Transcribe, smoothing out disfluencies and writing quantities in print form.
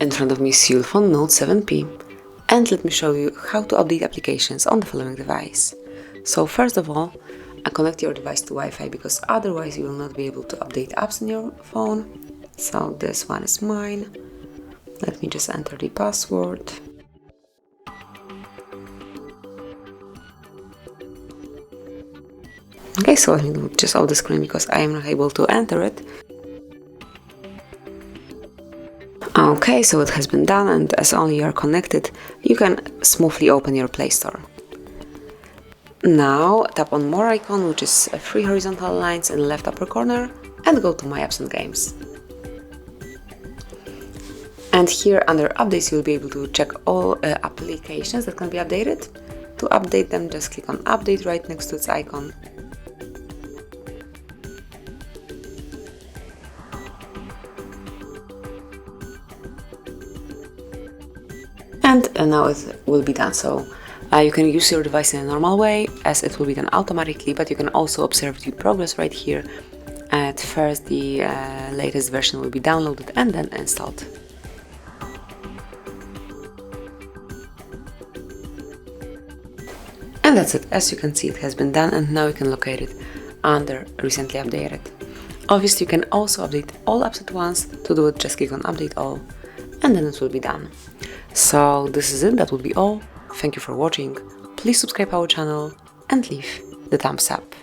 In front of me is ULEFONE Note 7P, and let me show you how to update applications on the following device. So first of all, connect your device to Wi-Fi, because otherwise you will not be able to update apps on your phone. So this one is mine. Let me just enter the password. Okay, so let me do just off the screen because I am not able to enter it. Okay, so it has been done, and as only you are connected, you can smoothly open your Play Store. Now tap on More icon, which is 3 horizontal lines in the left upper corner, and go to My Apps and Games. And here under Updates, you'll be able to check all applications that can be updated. To update them, just click on Update right next to its icon. And now it will be done. So you can use your device in a normal way, as it will be done automatically, but you can also observe the progress right here. At first, the latest version will be downloaded and then installed. And that's it. As you can see, it has been done, and now you can locate it under Recently Updated. Obviously, you can also update all apps at once. To do it, just click on Update All, and then it will be done. So this is it, that will be all. Thank you for watching. Please subscribe our channel and leave the thumbs up.